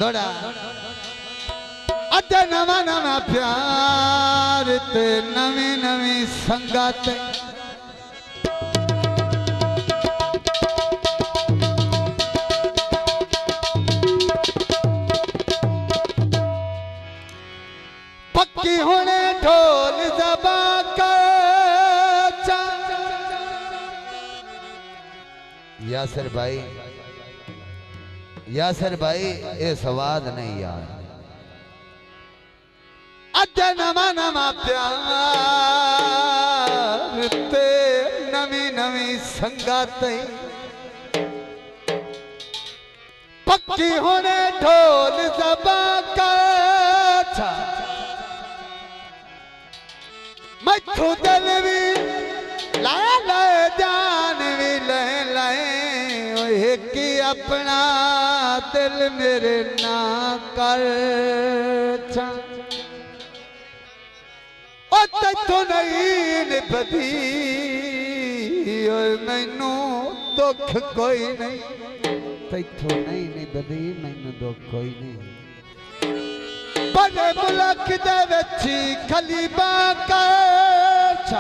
थोड़ा अज नवा नवा प्यार ते नवी नवी संगत पक्की होने ढोल जबा कर यासर भाई ये स्वाद नहीं यार अज नवा नवा प्यार ते नवी नवी संगत पक्की होने ढोल जबा कर मथू दिल भी लाए लाए जान भी लाए लाए कि अपना दिल मेरे ना कर तैथों नहीं निभदी मैनू दुख कोई नहीं तैथों नहीं निभदी मैनू दुख कोई नहीं बड़े मुल्क दे विच खलीबा कर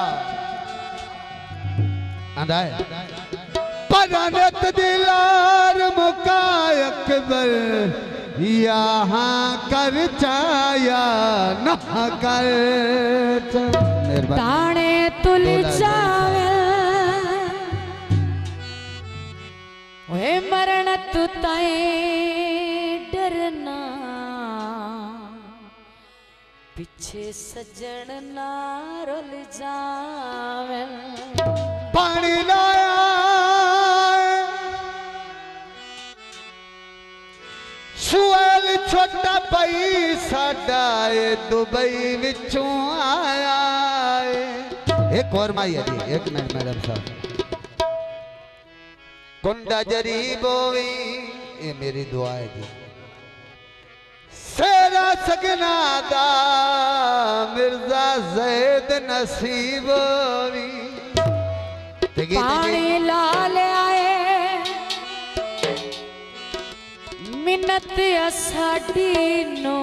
आंदा है परनत दिलार मुकाय अकबर यहाँ कर चाया न कर ताने तुल जावे ओए मरण तु ताए डरना पीछे सजन ना रुल जावे पानी लाया सुएल छोटा भाई साडा दुबई विचों आया एक और माई है जी एक मिनट मैडम साहब कुंडा जरीब होवी ये मेरी दुआ है जी सेरा सगना दा मिर्जा जैद नसीब होवी पानी लाल आए मिन्नत साडी नो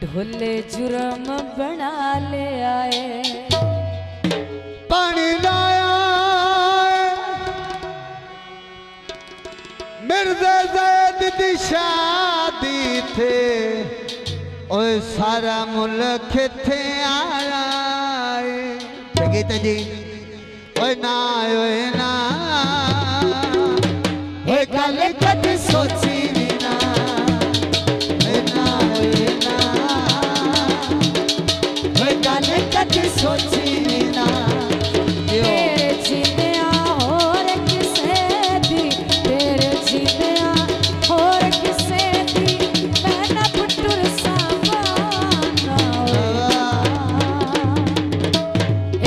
ढोले जुर्म बना ले आए पानी लाया मिर्जा जैद दी शादी थे ओए सारा मुल्क थे आया गीता जी ओए ना गल कद सोची भी ना गल कद सोची भी ना तेरे जीनिया होर किसे दी तेरे जीनिया होर किसे दी मैं ना पुटुर सावाना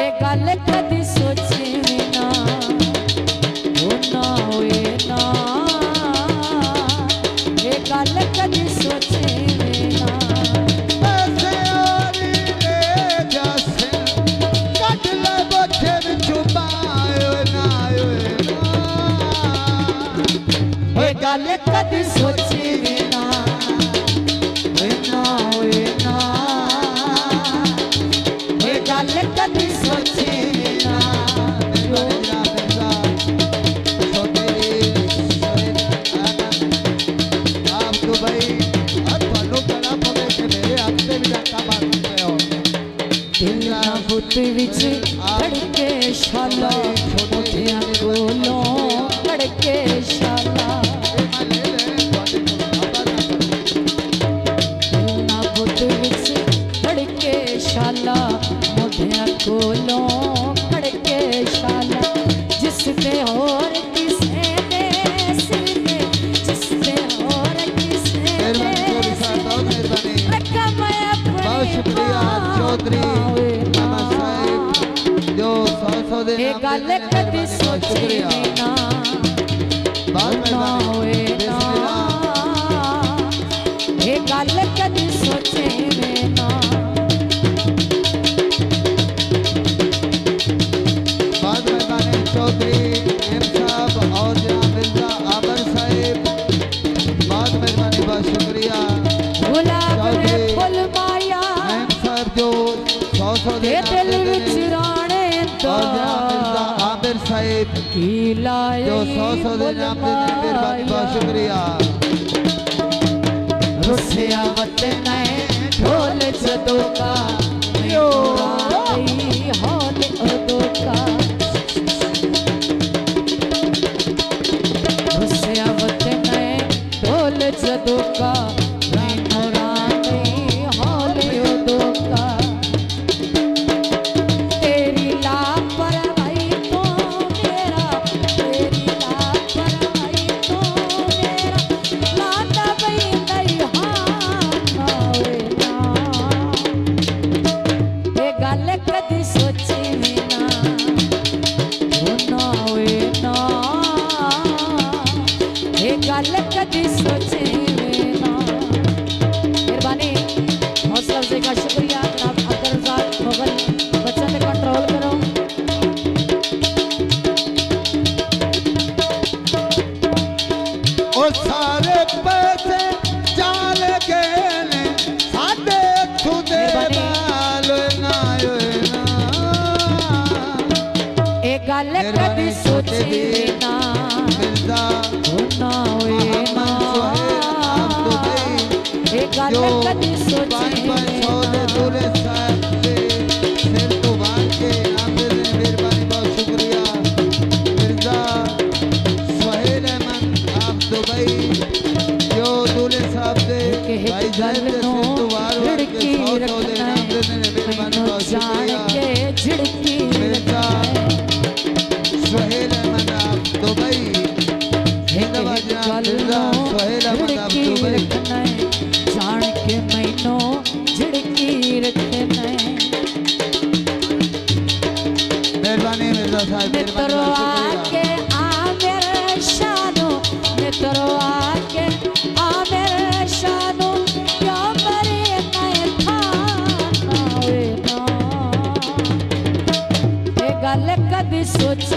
ए गल कद सोची भी ना ओ ना होए ना ए गल कद सोची भी ना ऐसे आरी ले जासे कट ले बच्चे छुपाए ना ए गल कद सोची भी ना ए गल कद सोची भी ना बुत विच खड़के शाला मोतियां कोलों खड़के शाला बुत विच खड़के शाला मोतियां कोलों खड़के शाला जिसने और किसे ने सिरने जिसने और किसे ने रखा मैं अपने बहुत शुक्रिया चौधरी ए गल कदी सोची ना होए ना ए गल कदी सोचे ना बाद में चौधरी एम साहब और जनाब मिर्जा आबर साहिब और जनाब मिर्जा आमिर साहिब जो 100 दे नाम दे मेहरबानी बहुत शुक्रिया। रुसिया वत नए ढोल जदों का हौल उदों का रुसिया वत नए ढोल जदों का हौल उदों का तेरी लापरवाही तो मेरा तेरी लापरवाही तो मेरा लाता बई नहीं होवे ना ये गल कदी सोची में ना होवे ना ये गल कदी सोची में ना। मेहरबानी हौसला अफजाई का शुक्रिया जनाब अब्दुल रज़ाक मुगल बच्चों पे कंट्रोल करो। ओ सारे पैसे चाल गए ने साडे खुदे बाल ना होए ना ए गल कदी सोची ना मिर्जा ना होए ना ए गल कदी सोची सौ दे दूरे साहब से सिर तो बांध के आमिर ने मेहरबानी बहुत शुक्रिया। मिर्जा सुहेल अहमद आप दुबई जो दूल्हे साहब से भाई जान के सिर तो वार वार के 100 दे नाम देने ने मेहरबानी बहुत शुक्रिया। झिड़की मिर्जा सुहेल अहमद आप दुबई जिंदाबाद जनाब मिर्जा सुहेल अहमद आप दुबई। जान के मैनो झिड़की रखने मेहरबानी मिर्जा साहब मित्रो आके आ मेरे शानो मित्रो आके आ मेरे शानो क्या मरे नए था ना वे ना ये गल कदी सोची